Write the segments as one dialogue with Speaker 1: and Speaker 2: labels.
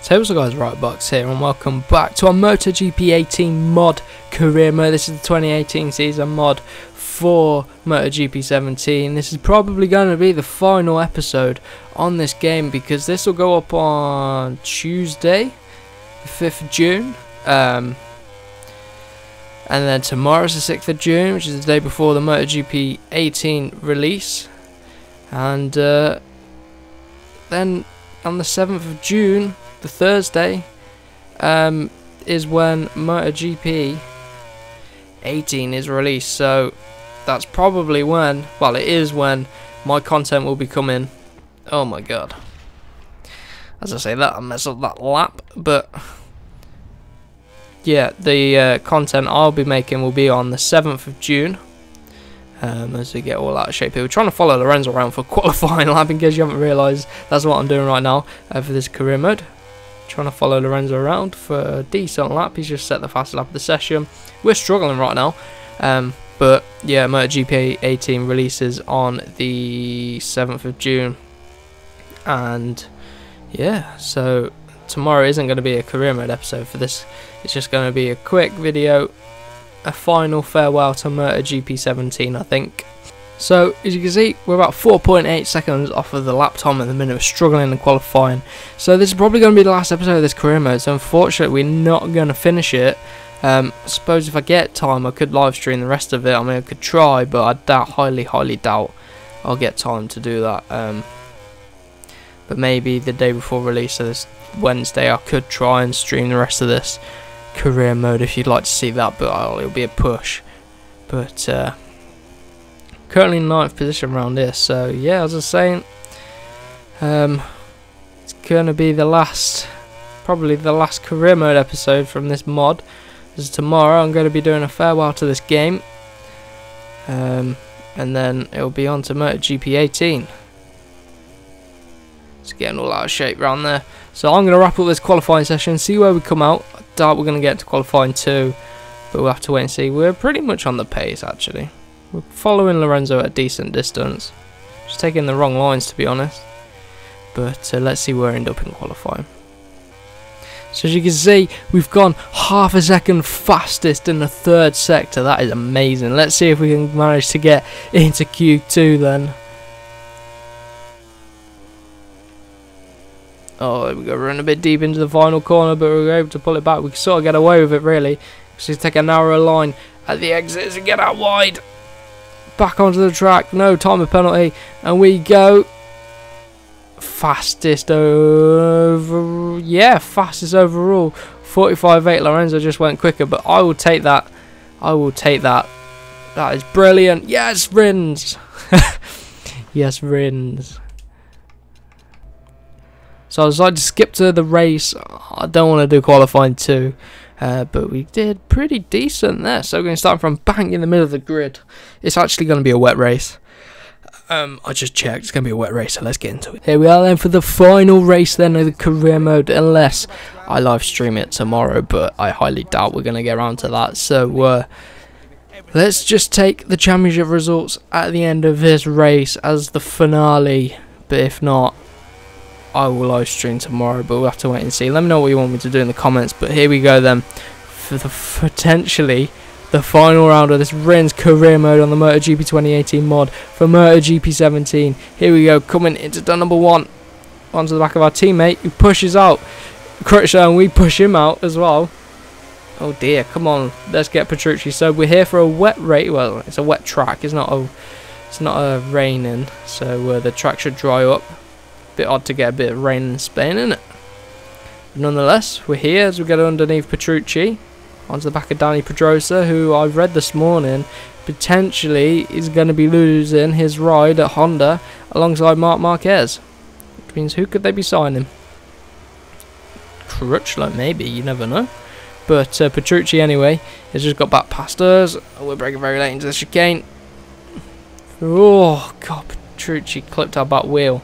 Speaker 1: So what's up guys, Rightbox here and welcome back to our MotoGP 18 mod career mode. This is the 2018 season mod for MotoGP 17. This is probably going to be the final episode on this game because this will go up on Tuesday, the 5th of June. And then tomorrow's the 6th of June, which is the day before the MotoGP 18 release. And then on the 7th of June, the Thursday, is when MotoGP 18 is released. So that's probably when, well, it is when my content will be coming. Oh my god. As I say that, I mess up that lap, but yeah, the content I'll be making will be on the 7th of June. As we get all out of shape here. We're trying to follow Lorenzo around for qualifying lap, in case you haven't realised. That's what I'm doing right now for this career mode. Trying to follow Lorenzo around for a decent lap. He's just set the fastest lap of the session. We're struggling right now. But yeah, MotoGP 18 releases on the 7th of June. And yeah, so tomorrow isn't going to be a career mode episode for this. It's just going to be a quick video. A final farewell to MotoGP 17, I think. So, as you can see, we're about 4.8 seconds off of the lap time at the minute. We're struggling in qualifying. So, this is probably going to be the last episode of this career mode. So, unfortunately, we're not going to finish it. I suppose if I get time, I could live stream the rest of it. I mean, I could try, but I highly doubt I'll get time to do that. But maybe the day before release, so this Wednesday, I could try and stream the rest of this career mode if you'd like to see that, but it'll be a push. But currently in 9th position around here, so yeah, as I was saying, it's gonna be the last, probably the last career mode episode from this mod. As tomorrow I'm going to be doing a farewell to this game, and then it'll be on to MotoGP 18. It's getting all out of shape around there. So I'm going to wrap up this qualifying session, see where we come out. I doubt we're going to get to qualifying 2, but we'll have to wait and see. We're pretty much on the pace, actually. We're following Lorenzo at a decent distance. Just taking the wrong lines, to be honest. But let's see where we end up in qualifying. So as you can see, we've gone half a second fastest in the 3rd sector. That is amazing. Let's see if we can manage to get into Q2 then. Oh, there we go. We're running a bit deep into the final corner, but we were able to pull it back. We can sort of get away with it, really. Just take a narrower line at the exits and get out wide. Back onto the track. No timer penalty. And we go. Fastest over. Yeah, fastest overall. 45.8. Lorenzo just went quicker, but I will take that. I will take that. That is brilliant. Yes, Rins. Yes, Rins. So I decided to skip to the race. I don't want to do qualifying 2, but we did pretty decent there. So we're going to start from bang in the middle of the grid. It's actually going to be a wet race. I just checked. It's going to be a wet race, so let's get into it. Here we are then for the final race then of the career mode, unless I live stream it tomorrow, but I highly doubt we're going to get around to that. So let's just take the championship results at the end of this race as the finale, but if not, I will live stream tomorrow, but we'll have to wait and see. Let me know what you want me to do in the comments. But here we go then for the potentially the final round of this Rins career mode on the MotoGP 2018 mod for MotoGP 17. Here we go, coming into turn number 1 onto the back of our teammate who pushes out Crutcher, and we push him out as well. Oh dear, come on, let's get Petrucci. So we're here for a wet race. Well, it's a wet track. It's not a raining, so the track should dry up. Bit odd to get a bit of rain in Spain, isn't it? Nonetheless, we're here as we get underneath Petrucci onto the back of Danny Pedrosa, who I've read this morning potentially is going to be losing his ride at Honda alongside Marc Marquez, which means who could they be signing? Crutchlow, maybe, you never know. But Petrucci anyway has just got back past us. We're breaking very late into the chicane. Oh god, Petrucci clipped our back wheel.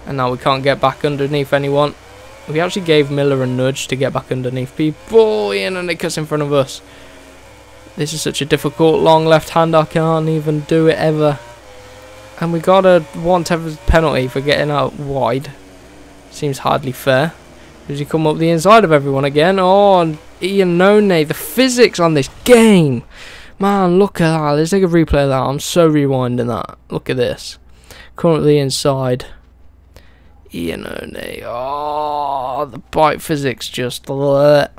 Speaker 1: And now we can't get back underneath anyone. We actually gave Miller a nudge to get back underneath people, and they cuts in front of us. This is such a difficult long left hand, I can't even do it ever. And we got a 1/10 penalty for getting out wide. Seems hardly fair. Does he come up the inside of everyone again? Oh, and Iannone, the physics on this game. Man, look at that. Let's take a replay of that. I'm so rewinding that. Look at this. Currently inside. Iannone. Oh, the bike physics just... Let's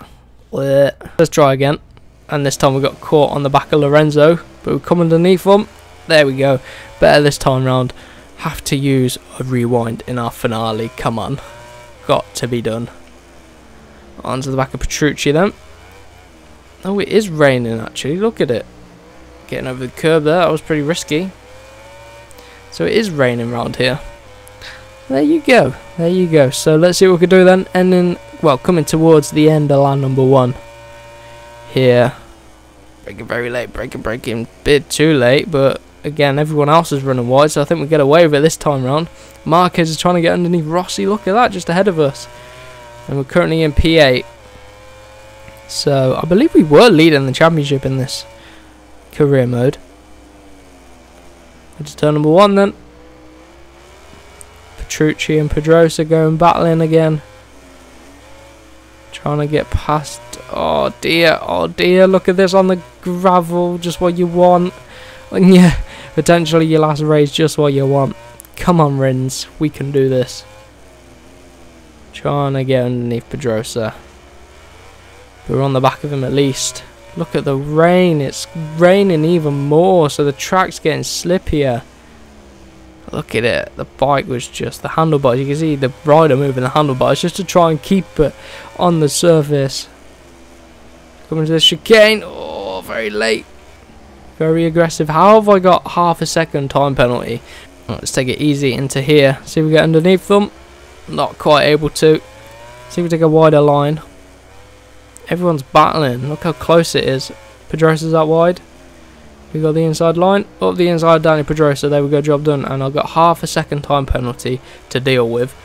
Speaker 1: try again. And this time we got caught on the back of Lorenzo. But we come underneath them. There we go. Better this time round. Have to use a rewind in our finale. Come on. Got to be done. Onto the back of Petrucci then. Oh, it is raining actually. Look at it. Getting over the curb there. That was pretty risky. So it is raining around here. There you go. There you go. So let's see what we can do then. Ending, well, coming towards the end of lap number 1. Here. Braking very late. Braking. Bit too late. But again, everyone else is running wide. So I think we get away with it this time round. Marquez is trying to get underneath Rossi. Look at that. Just ahead of us. And we're currently in P8. So I believe we were leading the championship in this career mode. Into turn number 1 then. Petrucci and Pedrosa going battling again. Trying to get past. Oh dear, look at this on the gravel. Just what you want. And yeah, potentially your last race, just what you want. Come on, Rins, we can do this. Trying to get underneath Pedrosa. We're on the back of him at least. Look at the rain. It's raining even more, so the track's getting slippier. Look at it. The bike was just... the handlebars. You can see the rider moving the handlebars just to try and keep it on the surface. Coming to the chicane. Oh, very late. Very aggressive. How have I got half a second time penalty? Let's take it easy into here. See if we get underneath them. Not quite able to. See if we take a wider line. Everyone's battling. Look how close it is. Pedrosa's that wide. We got the inside line. Up the inside, down to Pedrosa. There we go, job done. And I've got half a second time penalty to deal with.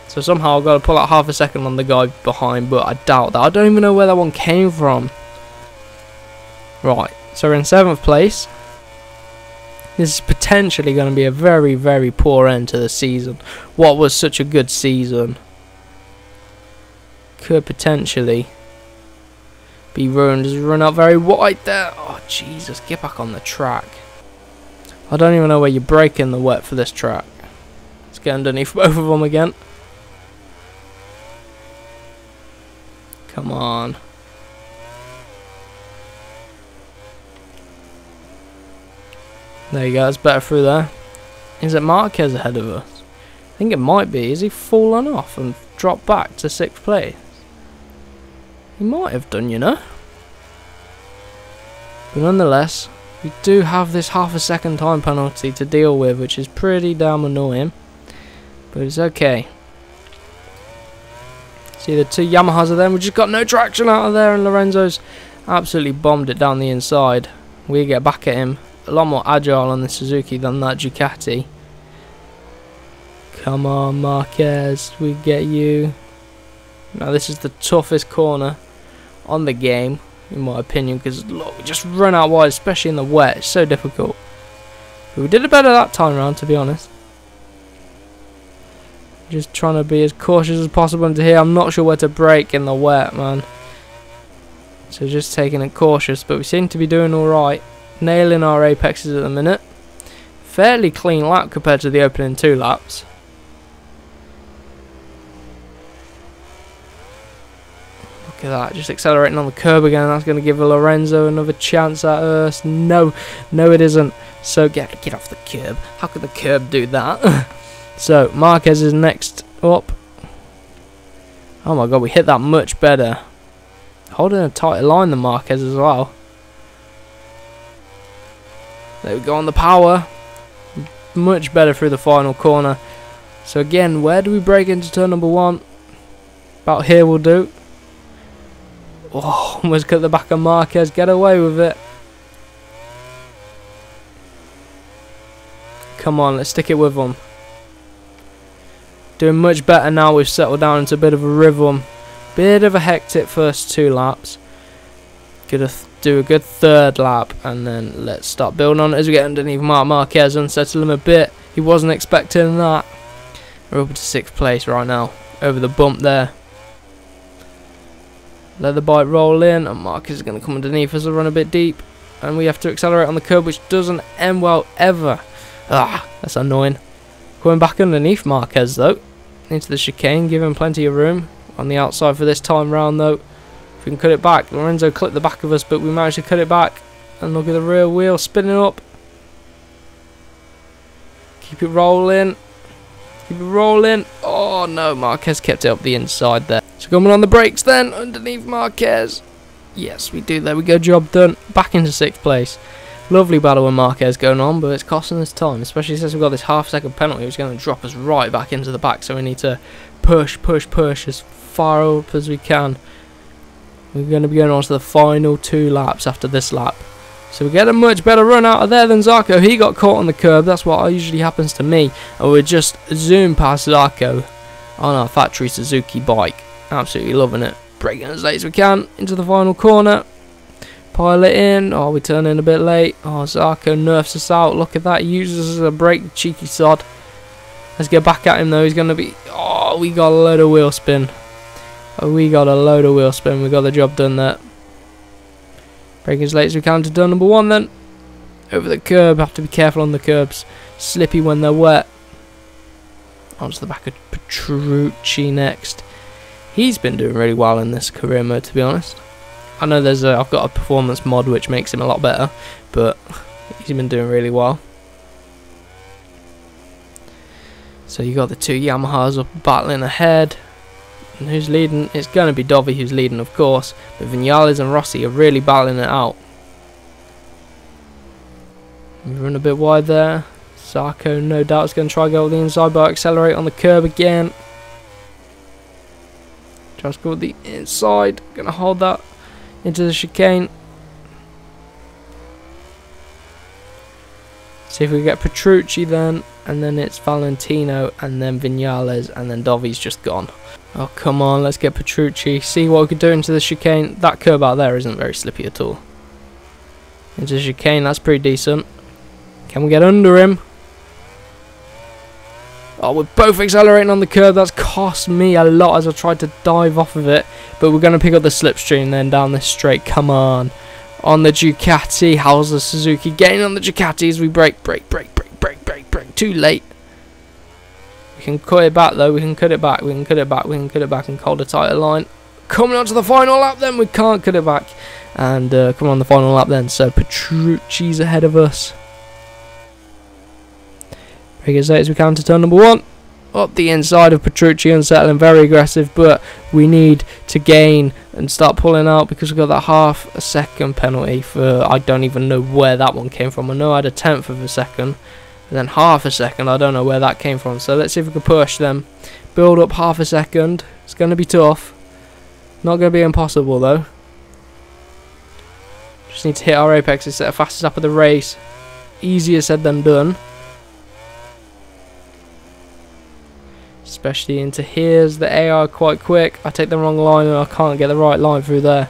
Speaker 1: So somehow I've got to pull out half a second on the guy behind, but I doubt that. I don't even know where that one came from. Right, so we're in 7th place. This is potentially going to be a very, very poor end to the season. What was such a good season could potentially be ruined as we run out very wide there. Oh, Jesus, get back on the track. I don't even know where you're braking the wet for this track. Let's get underneath both of them again. Come on. There you go, it's better through there. Is it Marquez ahead of us? I think it might be. Is he fallen off and dropped back to 6th place? He might have done, you know. But nonetheless, we do have this half a second time penalty to deal with, which is pretty damn annoying. But it's okay. See, the 2 Yamahas are there. We just got no traction out of there, and Lorenzo's absolutely bombed it down the inside. We get back at him. A lot more agile on the Suzuki than that Ducati. Come on, Marquez, we get you. Now this is the toughest corner on the game, in my opinion, because look, we just run out wide, especially in the wet. It's so difficult. But we did it better that time around, to be honest. Just trying to be as cautious as possible into here. I'm not sure where to brake in the wet, man. So just taking it cautious, but we seem to be doing alright. Nailing our apexes at the minute. Fairly clean lap compared to the opening 2 laps. Look at that, just accelerating on the curb again. That's going to give Lorenzo another chance at us. No, it isn't. So get off the curb. How could the curb do that? So Marquez is next up. Oh my god, we hit that much better. Holding a tighter line than Marquez as well. There we go on the power. Much better through the final corner. So again, where do we brake into turn number 1? About here will do. Oh, almost cut the back of Marquez. Get away with it. Come on, let's stick it with them. Doing much better now. We've settled down into a bit of a rhythm. Bit of a hectic first 2 laps. Gonna do a good 3rd lap, and then let's start building on it as we get underneath Marquez and settle him a bit. He wasn't expecting that. We're up to 6th place right now, over the bump there. Let the bike roll in, and Marquez is going to come underneath us and run a bit deep. And we have to accelerate on the curb, which doesn't end well ever. Ah, that's annoying. Going back underneath Marquez though, into the chicane, give him plenty of room on the outside for this time round though. If we can cut it back, Lorenzo clipped the back of us, but we managed to cut it back. And look at the rear wheel spinning up. Keep it rolling. Keep it rolling. Oh no, Marquez kept it up the inside there. So coming on the brakes then, underneath Marquez. Yes, we do. There we go, job done. Back into 6th place. Lovely battle with Marquez going on, but it's costing us time, especially since we've got this half-second penalty, which is going to drop us right back into the back, so we need to push as far up as we can. We're going to be going on to the final 2 laps after this lap. So we get a much better run out of there than Zarco. He got caught on the curb. That's what usually happens to me. And we just zoom past Zarco on our factory Suzuki bike. Absolutely loving it. Braking as late as we can into the final corner. Pile it in. Oh, we turn in a bit late. Oh, Zarco nerfs us out. Look at that. He uses us as a brake, cheeky sod. Let's get back at him though. He's going to be... Oh, we got a load of wheel spin. Oh, we got a load of wheel spin. We got the job done there. Braking as late as we can to turn number 1 then. Over the curb. Have to be careful on the curbs. Slippy when they're wet. Onto the back of Petrucci next. He's been doing really well in this career mode, to be honest. I know I've got a performance mod which makes him a lot better, but he's been doing really well. So you got the 2 Yamahas up battling ahead. And who's leading? It's going to be Dovi who's leading, of course. But Vinales and Rossi are really battling it out. We run a bit wide there. Zarco, no doubt, is going to try to go with the inside, but accelerate on the curb again. Tries to go with the inside. Going to hold that into the chicane. See if we get Petrucci then. And then it's Valentino, and then Vinales, and then Dovi's just gone. Oh, come on, let's get Petrucci. See what we can do into the chicane. That curb out there isn't very slippy at all. Into the chicane, that's pretty decent. Can we get under him? Oh, we're both accelerating on the curb. That's cost me a lot as I tried to dive off of it. But we're going to pick up the slipstream then down this straight. Come on. On the Ducati. How's the Suzuki getting on the Ducati as we brake. Too late. We can cut it back though. We can cut it back and hold a tighter line. Coming on to the final lap then. We can't cut it back. And come on the final lap then. So Petrucci's ahead of us. Brake as late as we can to turn number 1. Up the inside of Petrucci, unsettling, very aggressive, but we need to gain and start pulling out because we've got that half a second penalty for, I don't even know where that one came from. I know I had a 1/10 of a second, and then half a second, I don't know where that came from. So let's see if we can push them, build up half a second. It's going to be tough, not going to be impossible though. Just need to hit our apexes at the fastest lap of the race. Easier said than done. Especially into here's the AI quite quick. I take the wrong line and I can't get the right line through there.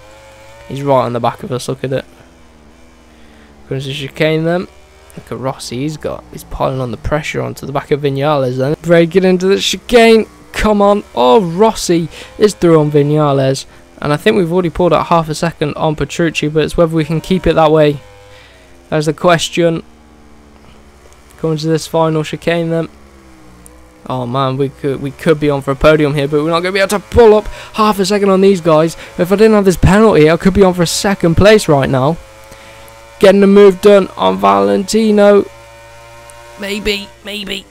Speaker 1: He's right on the back of us, look at it. Going to chicane them. Look at Rossi, he's piling on the pressure onto the back of Vinales then. Breaking into the chicane. Come on. Oh, Rossi is through on Vinales. And I think we've already pulled out half a second on Petrucci, but it's whether we can keep it that way. That's the question. Going to this final chicane then. Oh man, we could be on for a podium here, but we're not going to be able to pull up half a second on these guys. If I didn't have this penalty, I could be on for 2nd place right now. Getting the move done on Valentino. Maybe. He's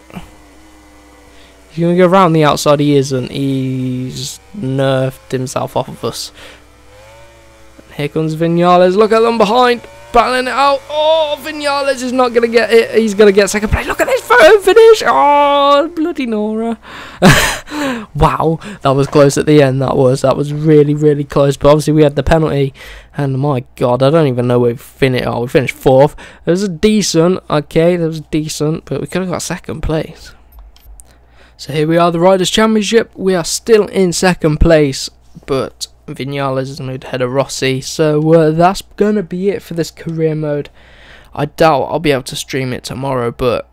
Speaker 1: going to go around the outside. He isn't. He's nerfed himself off of us. Here comes Vinales. Look at them behind. Battling it out. Oh, Vinales is not going to get it. He's going to get 2nd place. Look at this photo finish. Oh, bloody Nora. Wow, that was close at the end. That was really, really close. But obviously we had the penalty. And my God, I don't even know where we finished. Oh, we finished 4th. It was a decent. Okay, that was decent. But we could have got 2nd place. So here we are, the Riders' Championship. We are still in 2nd place. But Vinales has moved ahead of Rossi, so that's gonna be it for this career mode. I doubt I'll be able to stream it tomorrow, but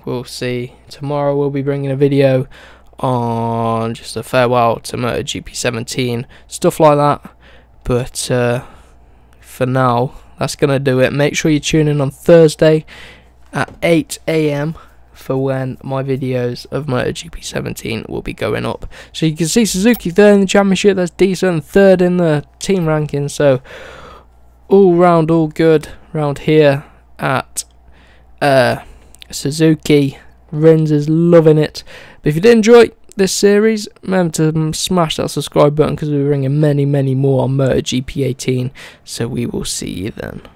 Speaker 1: we'll see. Tomorrow we'll be bringing a video on just a farewell to MotoGP 17, stuff like that. But for now, that's going to do it. Make sure you tune in on Thursday at 8 AM for when my videos of MotoGP 17 will be going up. So you can see Suzuki third in the championship, that's decent, third in the team ranking, so all round all good round here at Suzuki. Rins is loving it. But if you did enjoy this series, remember to smash that subscribe button, because we're bringing many more on MotoGP 18, so we will see you then.